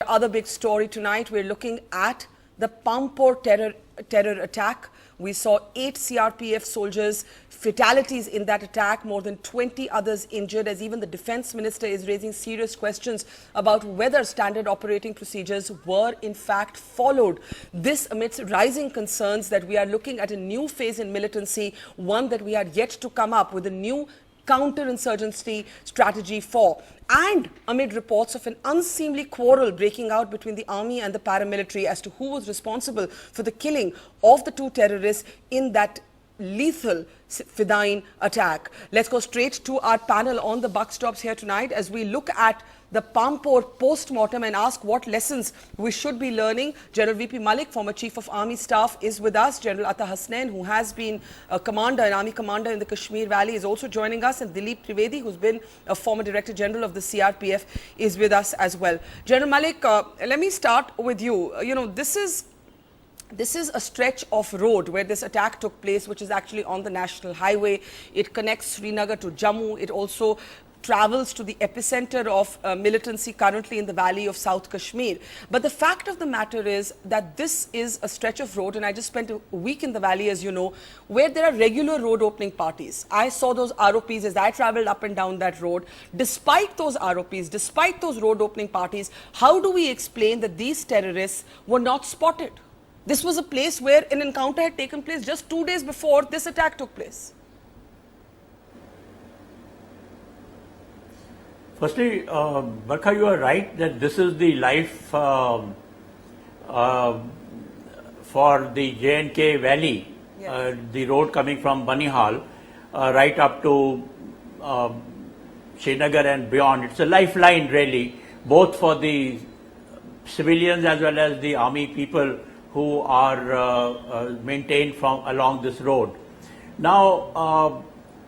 other big story tonight. We're looking at the Pampore terror attack. We saw 8 CRPF soldiers, fatalities in that attack, more than 20 others injured, as even the defense minister is raising serious questions about whether standard operating procedures were in fact followed. This amidst rising concerns that we are looking at a new phase in militancy, one that we are yet to come up with a new counterinsurgency strategy for, and amid reports of an unseemly quarrel breaking out between the army and the paramilitary as to who was responsible for the killing of the 2 terrorists in that lethal Fidain attack. Let's go straight to our panel on the buck stops here tonight as we look at the Pampore post-mortem and ask what lessons we should be learning. General VP Malik, former Chief of Army Staff, is with us. General Atta Hasnain, who has been a commander, an army commander in the Kashmir Valley, is also joining us. And Dilip Trivedi, who's been a former Director General of the CRPF, is with us as well. General Malik, let me start with you. You know, this is a stretch of road where this attack took place, which is actually on the national highway. It connects Srinagar to Jammu. It also travels to the epicenter of militancy currently in the valley of South Kashmir. But the fact of the matter is that this is a stretch of road, and I just spent a week in the valley, as you know, where there are regular road opening parties. I saw those ROPs as I traveled up and down that road. Despite those ROPs, despite those road opening parties, how do we explain that these terrorists were not spotted? This was a place where an encounter had taken place just 2 days before this attack took place. Firstly, Barkha, you are right that this is the life for the J&K Valley, yes. The road coming from Banihal right up to Srinagar and beyond. It's a lifeline really, both for the civilians as well as the army people who are maintained from along this road. Now,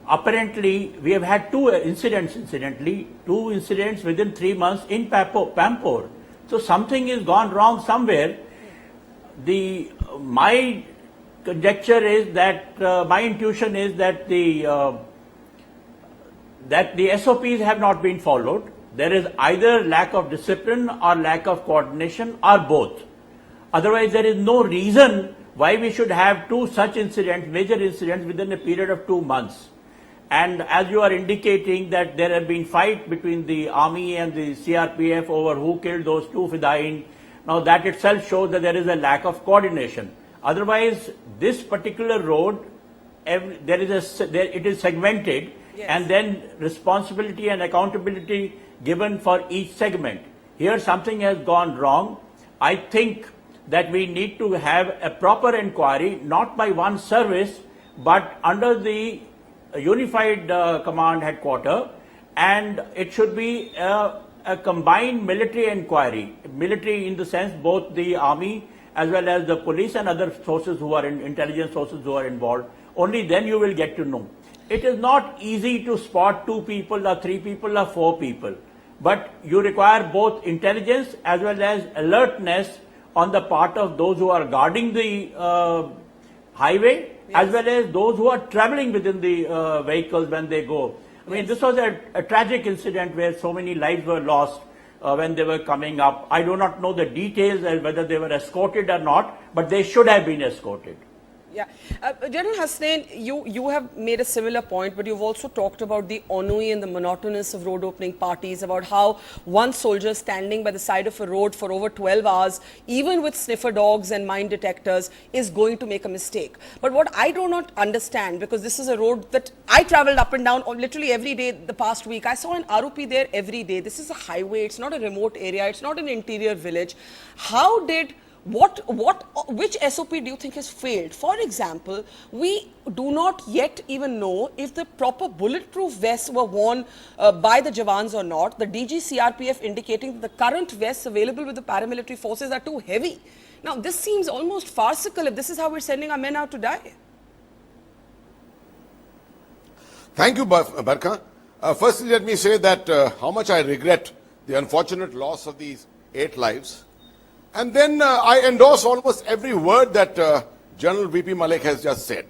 apparently, we have had 2 incidents, incidentally, 2 incidents within 3 months in Pampore. So something is gone wrong somewhere. My conjecture is that, my intuition is that the SOPs have not been followed. There is either lack of discipline or lack of coordination or both. Otherwise, there is no reason why we should have 2 such incidents, major incidents within a period of 2 months. And as you are indicating that there have been fights between the army and the CRPF over who killed those 2 Fidain, now that itself shows that there is a lack of coordination. Otherwise, this particular road, it is segmented, yes. And then responsibility and accountability given for each segment. Here something has gone wrong. I think that we need to have a proper inquiry, not by one service, but under the unified command headquarters, and it should be a combined military inquiry. Military in the sense both the army as well as the police and other sources who are in intelligence sources who are involved. Only then you will get to know. It is not easy to spot 2 people or 3 people or 4 people, but you require both intelligence as well as alertness on the part of those who are guarding the highway, yes. As well as those who are traveling within the vehicles when they go. I mean, this was a tragic incident where so many lives were lost when they were coming up. I do not know the details as whether they were escorted or not, but they should have been escorted. Yeah. General Hasnain, you have made a similar point, but you've also talked about the ennui and the monotonous of road opening parties, about how one soldier standing by the side of a road for over 12 hours, even with sniffer dogs and mine detectors, is going to make a mistake. But what I do not understand, because this is a road that I traveled up and down literally every day the past week. I saw an ROP there every day. This is a highway. It's not a remote area. It's not an interior village. How did... Which SOP do you think has failed? For example, we do not yet even know if the proper bulletproof vests were worn by the Jawans or not. The DG CRPF indicating that the current vests available with the paramilitary forces are too heavy. Now, this seems almost farcical if this is how we're sending our men out to die. Thank you, Barkha. Firstly, let me say that how much I regret the unfortunate loss of these 8 lives. And then I endorse almost every word that General VP Malik has just said.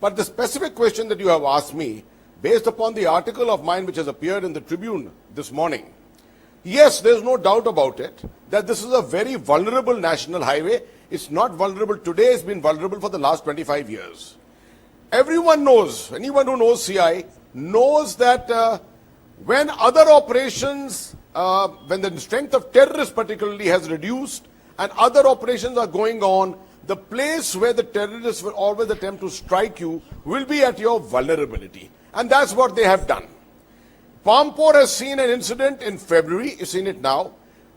But the specific question that you have asked me, based upon the article of mine which has appeared in the Tribune this morning, Yes, there's no doubt about it that this is a very vulnerable national highway. It's not vulnerable today, it's been vulnerable for the last 25 years. Everyone knows, anyone who knows CI knows that when other operations, when the strength of terrorists particularly has reduced and other operations are going on, the place where the terrorists will always attempt to strike you will be at your vulnerability. And that's what they have done. Pampore has seen an incident in February, you've seen it now.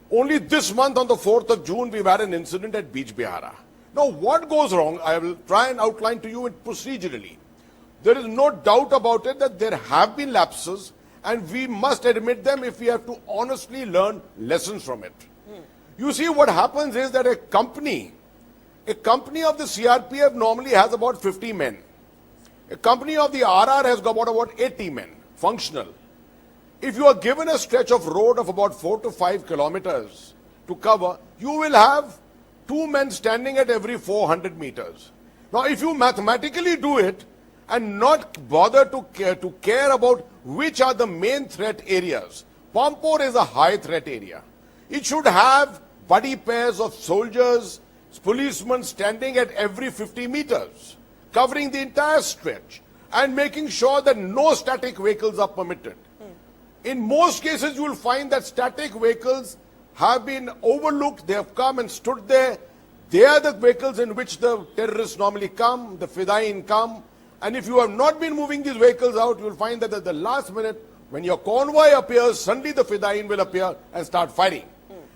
Only this month on the 4th of June, we've had an incident at Beach Bihara. Now, what goes wrong, I will try and outline to you procedurally. There is no doubt about it that there have been lapses, and we must admit them if we have to honestly learn lessons from it. You see, what happens is that a company of the CRPF normally has about 50 men. A company of the RR has got about 80 men, functional. If you are given a stretch of road of about 4 to 5 kilometers to cover, you will have 2 men standing at every 400 meters. Now, if you mathematically do it and not bother to care about which are the main threat areas, Pampore is a high threat area. It should have buddy pairs of soldiers, policemen standing at every 50 meters, covering the entire stretch and making sure that no static vehicles are permitted. In most cases, you will find that static vehicles have been overlooked. They have come and stood there. They are the vehicles in which the terrorists normally come, the Fidain come. And if you have not been moving these vehicles out, you will find that at the last minute, when your convoy appears, suddenly the Fidain will appear and start firing.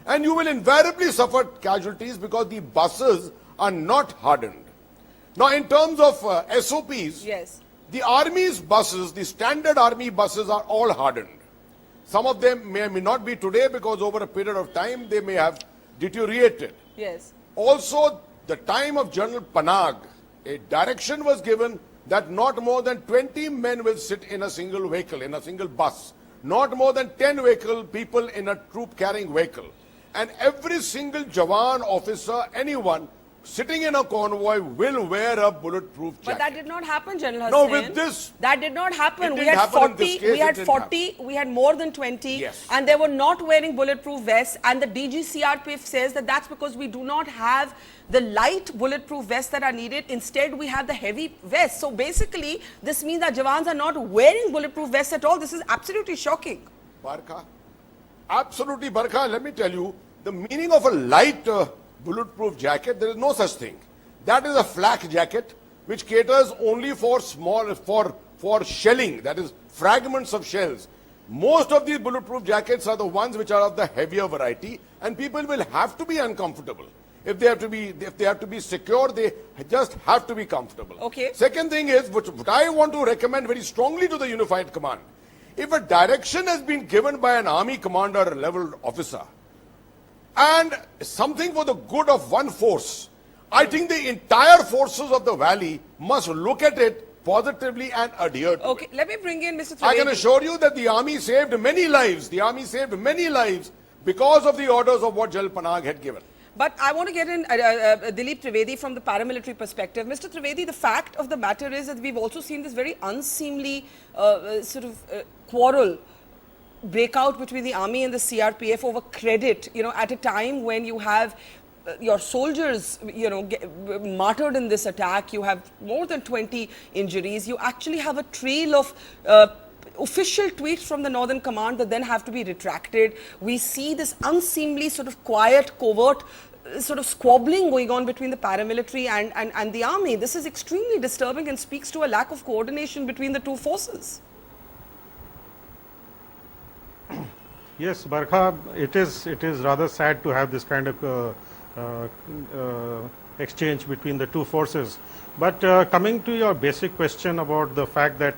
And you will invariably suffer casualties because the buses are not hardened. Now, in terms of SOPs, Yes. the army's buses, the standard army buses are all hardened. Some of them may not be today because over a period of time they may have deteriorated. Yes. Also, the time of General Panag, a direction was given that not more than 20 men will sit in a single vehicle, in a single bus. Not more than 10 people in a troop carrying vehicle. And every single Jawan, officer, anyone sitting in a convoy will wear a bulletproof jacket. But that did not happen, General No, Hussain. with this, that did not happen. it We didn't had happen in 40, this case, we had it didn't 40, we had more than 20, Yes. and they were not wearing bulletproof vests. And the DGCRPF says that that's because we do not have the light bulletproof vests that are needed. Instead, we have the heavy vests. So basically, this means that Jawans are not wearing bulletproof vests at all. This is absolutely shocking. Barkha, absolutely, Barkha, let me tell you, the meaning of a light bulletproof jacket, there is no such thing. That is a flak jacket which caters only for for shelling, that is fragments of shells. Most of these bulletproof jackets are the ones which are of the heavier variety, and people will have to be uncomfortable. If they have to be secure, they just have to be comfortable. Okay. Second thing is, what I want to recommend very strongly to the Unified Command, if a direction has been given by an army commander level officer, and something for the good of one force, I think the entire forces of the valley must look at it positively and adhere to Okay, it. let me bring in Mr. I can Trivedi. assure you that the army saved many lives. The army saved many lives because of the orders of what General Panag had given. But I want to get in Dilip Trivedi from the paramilitary perspective. Mr. Trivedi, the fact of the matter is that we've also seen this very unseemly quarrel break out between the army and the CRPF over credit, at a time when you have your soldiers, martyred in this attack. You have more than 20 injuries. You actually have a trail of official tweets from the Northern Command that then have to be retracted. We see this unseemly sort of quiet, covert sort of squabbling going on between the paramilitary and the army. This is extremely disturbing and speaks to a lack of coordination between the two forces. Yes, Barkha, it is rather sad to have this kind of exchange between the two forces. But coming to your basic question about the fact that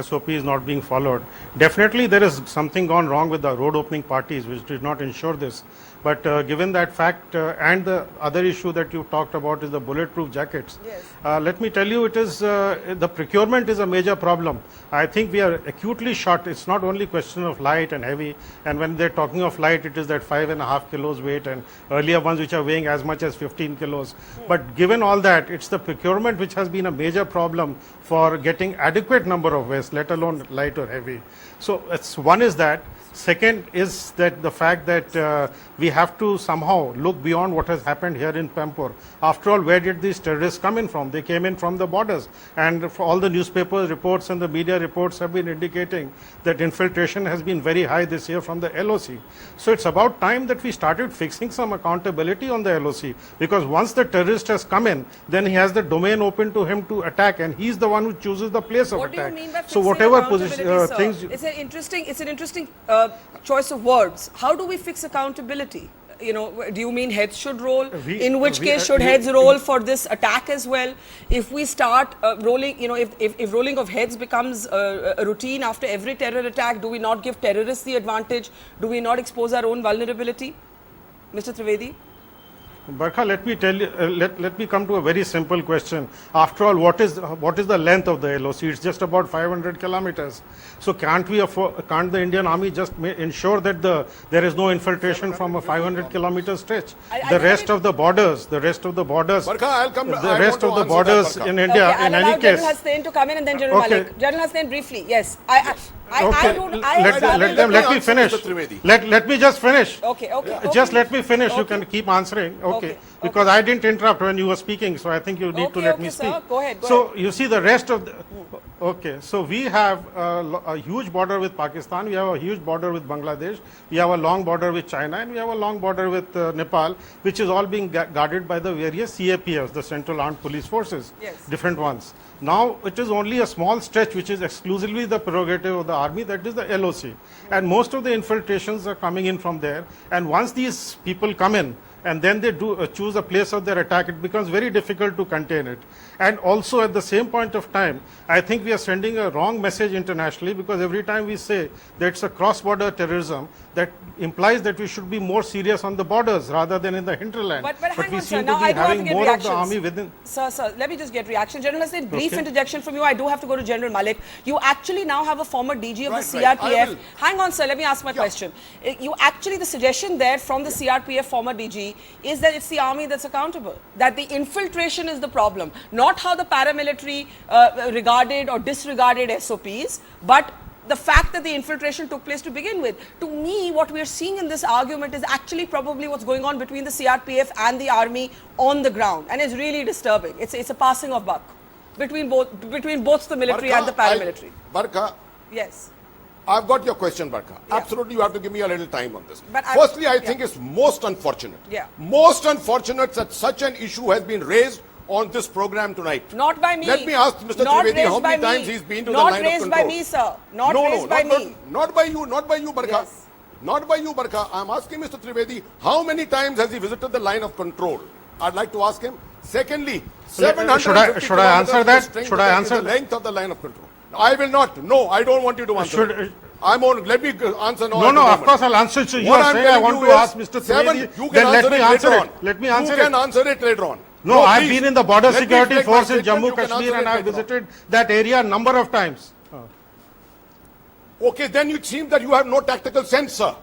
SOP is not being followed, definitely there is something gone wrong with the road opening parties which did not ensure this. But given that fact and the other issue that you talked about is the bulletproof jackets, Yes. let me tell you, it is the procurement is a major problem. I think we are acutely short. It's not only question of light and heavy, and when they're talking of light, it is that 5.5 kilos weight, and earlier ones which are weighing as much as 15 kilos. But given all that, it's the procurement which has been a major problem for getting adequate number of vests, let alone light or heavy. So one is that. Second is that the fact that we have to somehow look beyond what has happened here in Pampore. After all, where did these terrorists come in from? They came in from the borders, and for all the newspaper reports and the media reports have been indicating that infiltration has been very high this year from the LOC. So it's about time that we started fixing some accountability on the LOC, because once the terrorist has come in, then he has the domain open to him to attack, and he's the one who chooses the place of What attack. do you mean by So fixing whatever accountability, sir? things. It's an interesting choice of words. How do we fix accountability? You know, do you mean heads should roll? In which case, should heads roll for this attack as well? If we start rolling, you know, if rolling of heads becomes a routine after every terror attack, do we not give terrorists the advantage? Do we not expose our own vulnerability? Mr. Trivedi? Barkha, let me tell you, let me come to a very simple question. After all, what is the length of the LOC? It's just about 500 kilometers. So can't the Indian Army just ensure that there is no infiltration from a 500 kilometer stretch? The rest of the borders, Barkha, I'll come. the rest of the borders in India, Okay, in I'll any allow case. General Hasnain to come in and then General Okay. Malik. General Hasnain, briefly, yes. Let me finish. Let me just finish. Okay. Just let me finish. You Okay. can keep answering. Okay. Because I didn't interrupt when you were speaking, so I think you need to let me sir. speak. Go ahead. So you see the rest of the. Okay, so we have a huge border with Pakistan, we have a huge border with Bangladesh, we have a long border with China, and we have a long border with Nepal, which is all being guarded by the various CAPFs, the Central Armed Police Forces, Yes. different ones. Now it is only a small stretch which is exclusively the prerogative of the army, that is the LOC. And most of the infiltrations are coming in from there. And once these people come in, and then they do choose a place of their attack, it becomes very difficult to contain it. And also at the same point of time, I think we are sending a wrong message internationally, because every time we say that it's a cross-border terrorism, that implies that we should be more serious on the borders rather than in the hinterland. But hang we on, sir. seem Now to I be do have to having get more reactions. of the army within. Sir, let me just get reaction. General Hasnain, brief Okay. interjection from you. I do have to go to General Malik. You actually now have a former DG of the Right. I CRPF. will. Hang on, sir. Let me ask my question. You actually, the suggestion there from the CRPF former DG is that it's the army that's accountable. That the infiltration is the problem, not how the paramilitary regarded or disregarded SOPs, but the fact that the infiltration took place to begin with. To me, what we are seeing in this argument is actually probably what's going on between the CRPF and the army on the ground, and it's really disturbing. It's a passing of buck between both the military and the paramilitary. Barkha, Yes. I've got your question, Barkha. Yeah. Absolutely, you have to give me a little time on this. But Firstly, I yeah. think it's most unfortunate. Yeah. Most unfortunate that such an issue has been raised on this program tonight. Not by me. Let me ask Mr. Not Trivedi raised how by many me. times he's been to Not the line of raised control. by me, sir. Not raised by me. Not by you, Barkha. Yes. Not by you, Barkha. I'm asking Mr. Trivedi, how many times has he visited the line of control? I'd like to ask him. Secondly, 750 should I answer kilometers that? is the strength Should I of the- answer is the length of the line of control. I will not. No, I don't want you to answer. Should- Let me answer now. No, at of the course moment. I'll answer. So you What are I'm saying I telling want you to is ask Mr. seven, Trivedi, you can then let me answer later it. on. Let me answer You can it. answer it later on. No, I've please. been in the border Let me security make my force in statement. Jammu You can Kashmir, answer and it I've later on. visited that area a number of times. Okay, then it seems that you have no tactical sense, sir.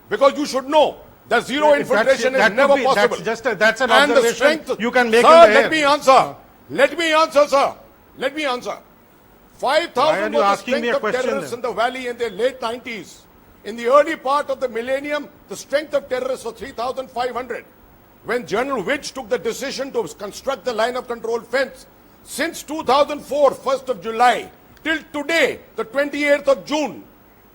Because you should know that zero infiltration is never possible. That's an And the observation strength you can make sir, in the let air. me answer. Let me answer, sir. Let me answer. Why are 5,000 you was the asking me strength a of question terrorists then? in the valley in the late 90s. In the early part of the millennium, the strength of terrorists was 3,500. When General Widge took the decision to construct the line of control fence, since 2004, 1st of July, till today, the 28th of June,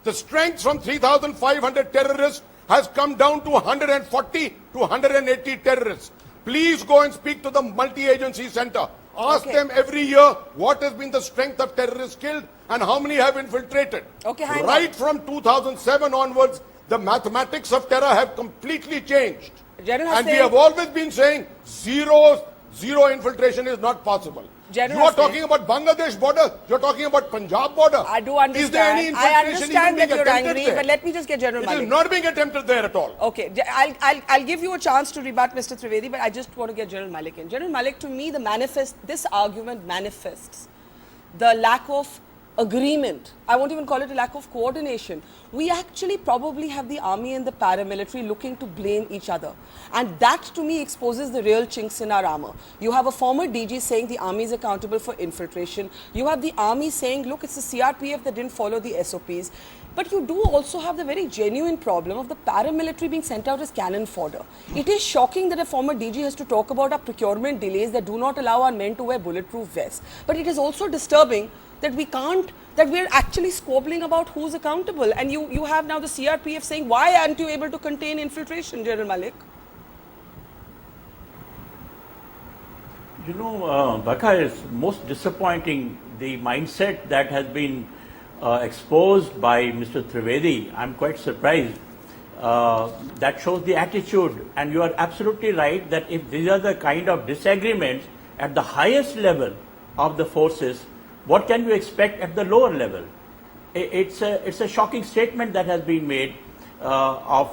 the strength from 3,500 terrorists has come down to 140 to 180 terrorists. Please go and speak to the multi-agency center. Ask them every year what has been the strength of terrorists killed and how many have infiltrated. Okay, hang on. Right from 2007 onwards, the mathematics of terror have completely changed. General And we Hasnain- have always been saying zero zero infiltration is not possible. General You are Hasnain. talking about Bangladesh border. You are talking about Punjab border. I do understand. Is there any I infiltration understand even that being you're attempted angry, there? but let me just get General It Malik. is not being attempted there at all. Okay, I'll give you a chance to rebut Mr. Trivedi, but I just want to get General Malik in. General Malik, to me, this argument manifests the lack of agreement. I won't even call it a lack of coordination. We actually probably have the army and the paramilitary looking to blame each other. And that to me exposes the real chinks in our armor. You have a former DG saying the army is accountable for infiltration. You have the army saying, look, it's the CRPF that didn't follow the SOPs. But you do also have the very genuine problem of the paramilitary being sent out as cannon fodder. It is shocking that a former DG has to talk about our procurement delays that do not allow our men to wear bulletproof vests. But it is also disturbing that we're actually squabbling about who's accountable. And you have now the CRPF saying, why aren't you able to contain infiltration, General Malik? You know, Baka, is most disappointing the mindset that has been exposed by Mr. Trivedi. I'm quite surprised. That shows the attitude, and you are absolutely right that if these are the kind of disagreements at the highest level of the forces, what can you expect at the lower level? It's a shocking statement that has been made of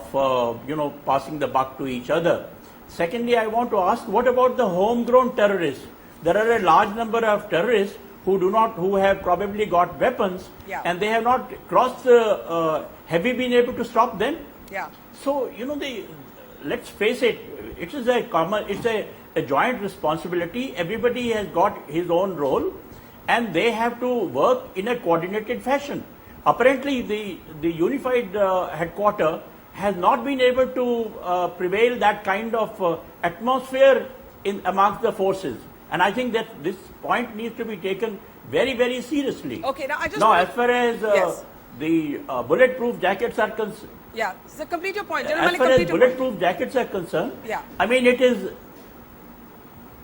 passing the buck to each other. Secondly, I want to ask, what about the homegrown terrorists? There are a large number of terrorists who have probably got weapons, and they have not crossed the. Have we been able to stop them? Yeah. So let's face it. It is a joint responsibility. Everybody has got his own role, and they have to work in a coordinated fashion. Apparently, the unified headquarter has not been able to prevail that kind of atmosphere amongst the forces. And I think that this point needs to be taken very, very seriously. Okay, now I just as far as the bulletproof jackets are concerned, yeah, so complete your point. General as Malik, far as complete your point. bulletproof jackets are concerned, Yeah. I mean it is.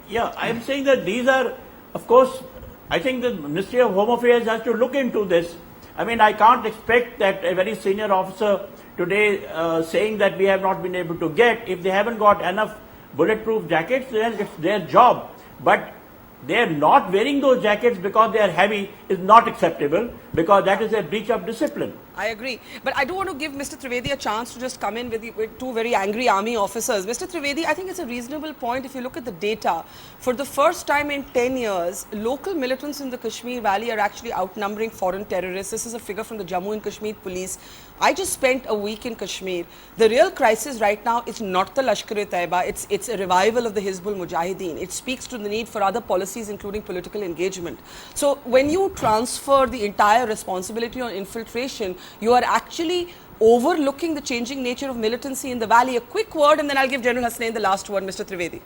Yeah, I am saying that these are, of course, I think the Ministry of Home Affairs has to look into this. I mean, I can't expect that a very senior officer today saying that we have not been able to get, if they haven't got enough bulletproof jackets, then it's their job. But they are not wearing those jackets because they are heavy is not acceptable, because that is a breach of discipline. I agree. But I do want to give Mr. Trivedi a chance to just come in with two very angry army officers. Mr. Trivedi, I think it's a reasonable point if you look at the data. For the first time in 10 years, local militants in the Kashmir Valley are actually outnumbering foreign terrorists. This is a figure from the Jammu and Kashmir police. I just spent a week in Kashmir. The real crisis right now is not the Lashkar-e-Taiba. It's a revival of the Hizbul Mujahideen. It speaks to the need for other policies, including political engagement. So when you transfer the entire responsibility on infiltration, you are actually overlooking the changing nature of militancy in the valley. A quick word, and then I'll give General Hasnain the last word, Mr. Trivedi.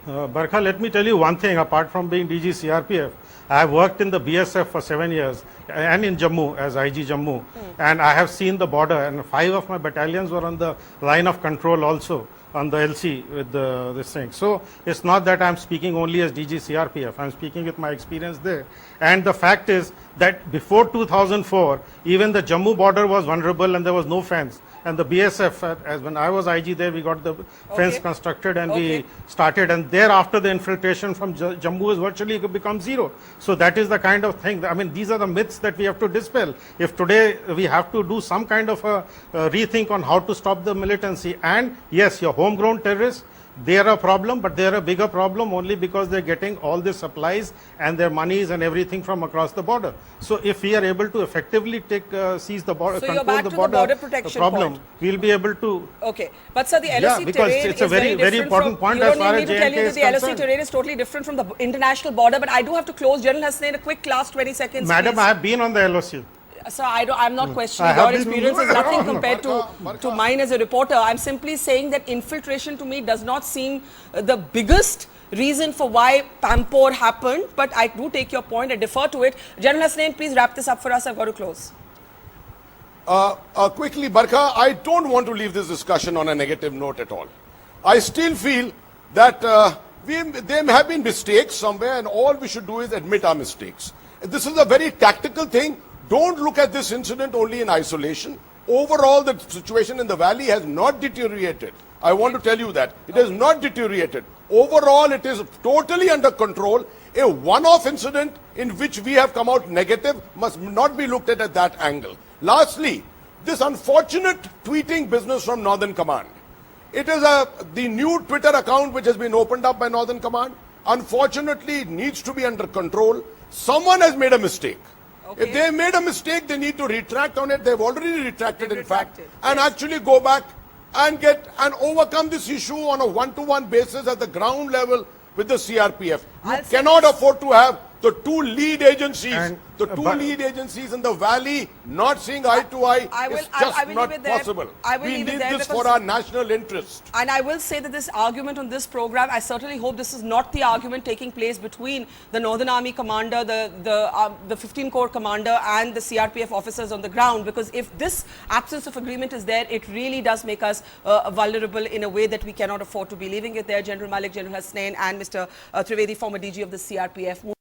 Barkha, let me tell you one thing. Apart from being DG CRPF, I have worked in the BSF for 7 years and in Jammu as IG Jammu, and I have seen the border, and 5 of my battalions were on the line of control also on the LC with this thing. So it's not that I'm speaking only as DG CRPF. I'm speaking with my experience there. And the fact is that before 2004, even the Jammu border was vulnerable and there was no fence. And the BSF, as when I was IG there, we got the fence constructed and we started. And thereafter, the infiltration from Jammu has virtually become zero. So that is the kind of thing. I mean, these are the myths that we have to dispel. If today we have to do some kind of a rethink on how to stop the militancy. And yes, your homegrown terrorists, they are a problem, but they are a bigger problem only because they're getting all the supplies and their monies and everything from across the border. So if we are able to effectively seize the border, so control the border protection problem, point. We'll be able to. Okay, but sir, the LOC because terrain it's a is very important point as far as J&K is the LOC concerned. terrain is totally different from the international border, but I do have to close. General Hasnain, a quick last 20 seconds, Madam, please. I have been on the LOC. Sir, I'm not questioning your experience. It's nothing compared to mine as a reporter. I'm simply saying that infiltration to me does not seem the biggest reason for why Pampore happened. But I do take your point. I defer to it. General Hasnain, please wrap this up for us. I've got to close. Quickly, Barkha, I don't want to leave this discussion on a negative note at all. I still feel that there have been mistakes somewhere, and all we should do is admit our mistakes. This is a very tactical thing. Don't look at this incident only in isolation. Overall, the situation in the valley has not deteriorated. I want to tell you that. It has not deteriorated. Overall, it is totally under control. A one-off incident in which we have come out negative must not be looked at that angle. Lastly, this unfortunate tweeting business from Northern Command. It is the new Twitter account which has been opened up by Northern Command. Unfortunately, it needs to be under control. Someone has made a mistake. Okay. If they made a mistake, they need to retract on it. They've already retracted, in fact, retracted, and yes. actually go back and get and overcome this issue on a one-to-one basis at the ground level with the CRPF. You I'll say cannot this. afford to have the two lead agencies, And, the two but- lead agencies in the valley not seeing eye to eye. I will- It's I just will not leave it there. possible. I will We leave it need there this because- for our national interest. And I will say that this argument on this program, I certainly hope this is not the argument taking place between the Northern Army commander, the 15 Corps commander and the CRPF officers on the ground, because if this absence of agreement is there, it really does make us vulnerable in a way that we cannot afford to be. Leaving it there, General Malik, General Hasnain and Mr. Trivedi, former DG of the CRPF.